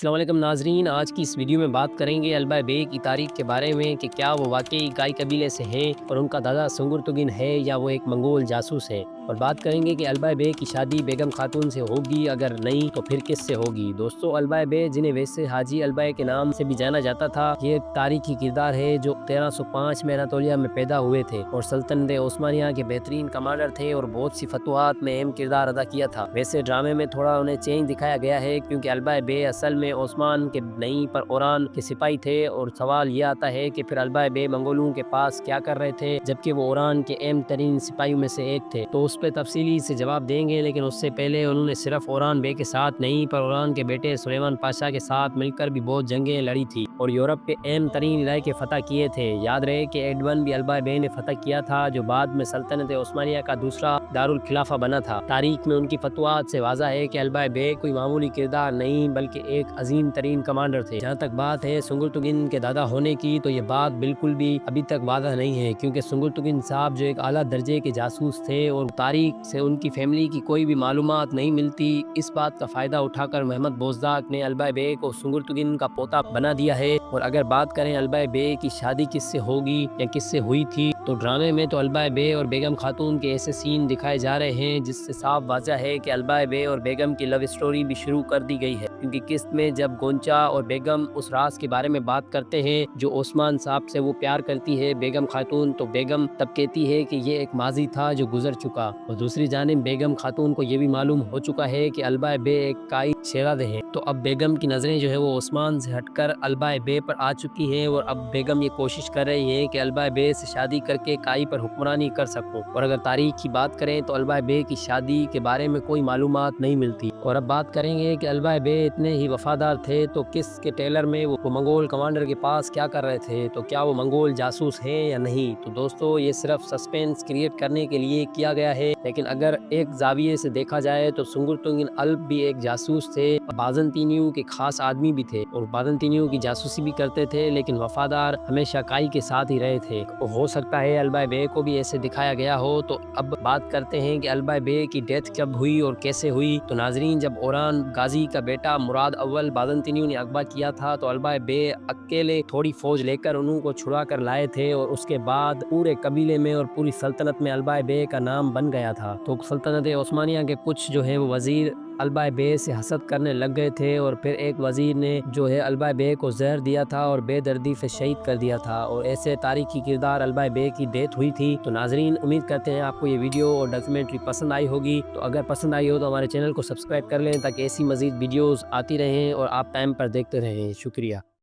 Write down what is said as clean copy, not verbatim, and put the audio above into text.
السلام علیکم ناظرین، آج کی اس ویڈیو میں بات کریں گے البا بے کی تاریخ کے بارے میں کہ کیا وہ واقعی گائی قبیلے سے ہیں اور ان کا دادا سنگرتگن ہے یا وہ ایک منگول جاسوس ہے، اور بات کریں گے کہ البا بے کی شادی بیگم خاتون سے ہوگی، اگر نہیں تو پھر کس سے ہوگی۔ دوستو، البا بے جنہیں ویسے حاجی البا کے نام سے بھی جانا جاتا تھا، یہ ایک تاریخی کردار ہے جو 1305 میں اناطولیہ میں پیدا ہوئے تھے اور سلطنت عثمانیہ کے بہترین کمانڈر تھے اور بہت سی فتوحات میں اہم کردار ادا کیا تھا۔ ویسے ڈرامے میں تھوڑا انہیں چینج دکھایا گیا ہے کیونکہ البا بے اصل میں عثمان کے نہیں پر اوران کے سپاہی تھے، اور سوال یہ آتا ہے کہ پھر البا بے منگولوں کے پاس کیا کر رہے تھے جبکہ وہ اوران کے اہم ترین سپاہیوں میں سے ایک تھے۔ تو اس پہ تفصیلی سے جواب دیں گے، لیکن اس سے پہلے انہوں نے صرف اوران بے کے ساتھ نہیں پر اوران کے بیٹے سلیمان پاشا کے ساتھ مل کر بھی بہت جنگیں لڑی تھی اور یورپ کے اہم ترین علاقے فتح کیے تھے۔ یاد رہے کہ ایڈون بھی البا بے نے فتح کیا تھا، جو بعد میں سلطنت عثمانیہ کا دوسرا دارالخلافہ بنا تھا۔ تاریخ میں ان کی فتوحات سے واضح ہے کہ البا بے کوئی معمولی کردار نہیں بلکہ ایک عظیم ترین کمانڈر تھے۔ جہاں تک بات ہے سنگرتگن کے دادا ہونے کی، تو یہ بات بالکل بھی ابھی تک واضح نہیں ہے، کیونکہ سنگرتگن صاحب جو ایک اعلیٰ درجے کے جاسوس تھے اور تاریخ سے ان کی فیملی کی کوئی بھی معلومات نہیں ملتی۔ اس بات کا فائدہ اٹھا کر محمد بوزداق نے البا بے کو سنگرتگن کا پوتا بنا دیا ہے۔ اور اگر بات کریں البا بے کی شادی کس سے ہوگی یا کس سے ہوئی تھی، تو ڈرامے میں تو البا بے اور بیگم خاتون کے ایسے سین دکھائے جا رہے ہیں جس سے صاف واضح ہے کہ البا بے اور بیگم کی لو اسٹوری بھی شروع کر دی گئی ہے، کیونکہ قسط میں جب گونچا اور بیگم اس راز کے بارے میں بات کرتے ہیں جو عثمان صاحب سے وہ پیار کرتی ہے بیگم خاتون، تو بیگم تب کہتی ہے کہ یہ ایک ماضی تھا جو گزر چکا، اور دوسری جانب بیگم خاتون کو یہ بھی معلوم ہو چکا ہے کہ البا بے ایک کائی شہزادے ہیں۔ تو اب بیگم کی نظریں جو ہے وہ عثمان سے ہٹ کر البا بے پر آ چکی ہیں، اور اب بیگم یہ کوشش کر رہی ہے کہ البا بے سے شادی کر کے کائی پر حکمرانی کر سکوں۔ اور اگر تاریخ کی بات کریں تو البا بے کی شادی کے بارے میں کوئی معلومات نہیں ملتی۔ اور اب بات کریں گے کہ البا بے اتنے ہی وفادار تھے تو کس کے ٹیلر میں وہ منگول کمانڈر کے پاس کیا کر رہے تھے، تو کیا وہ منگول جاسوس ہیں یا نہیں؟ تو دوستو، یہ صرف سسپینس کریٹ کرنے کے لیے کیا گیا ہے، لیکن اگر ایک زاویے سے دیکھا جائے تو سنگرتگن الب بھی ایک جاسوس تھے، بازنطینیوں کے خاص آدمی بھی تھے اور بازنطینیوں کی جاسوسی بھی کرتے تھے، لیکن وفادار ہمیشہ کائی کے ساتھ ہی رہے تھے۔ ہو سکتا ہے البا بے کو بھی ایسے دکھایا گیا ہو۔ تو اب بات کرتے ہیں کہ البا بے کی ڈیتھ کب ہوئی اور کیسے ہوئی۔ تو ناظرین، جب اوران غازی کا بیٹا مراد اول بازنطینیوں نے اغوا کیا تھا تو البا بے اکیلے تھوڑی فوج لے کر انہوں کو چھڑا کر لائے تھے، اور اس کے بعد پورے قبیلے میں اور پوری سلطنت میں البا بے کا نام بن گیا تھا۔ تو سلطنت عثمانیہ کے کچھ جو ہے وہ وزیر البا بے سے حسد کرنے لگ گئے تھے، اور پھر ایک وزیر نے جو ہے البا بے کو زہر دیا تھا اور بے دردی سے شہید کر دیا تھا، اور ایسے تاریخی کردار البا بے کی ڈیتھ ہوئی تھی۔ تو ناظرین، امید کرتے ہیں آپ کو یہ ویڈیو اور ڈاکیومنٹری پسند آئی ہوگی۔ تو اگر پسند آئی ہو تو ہمارے چینل کو سبسکرائب کر لیں تاکہ ایسی مزید ویڈیوز آتی رہیں اور آپ ٹائم پر دیکھتے رہیں۔ شکریہ۔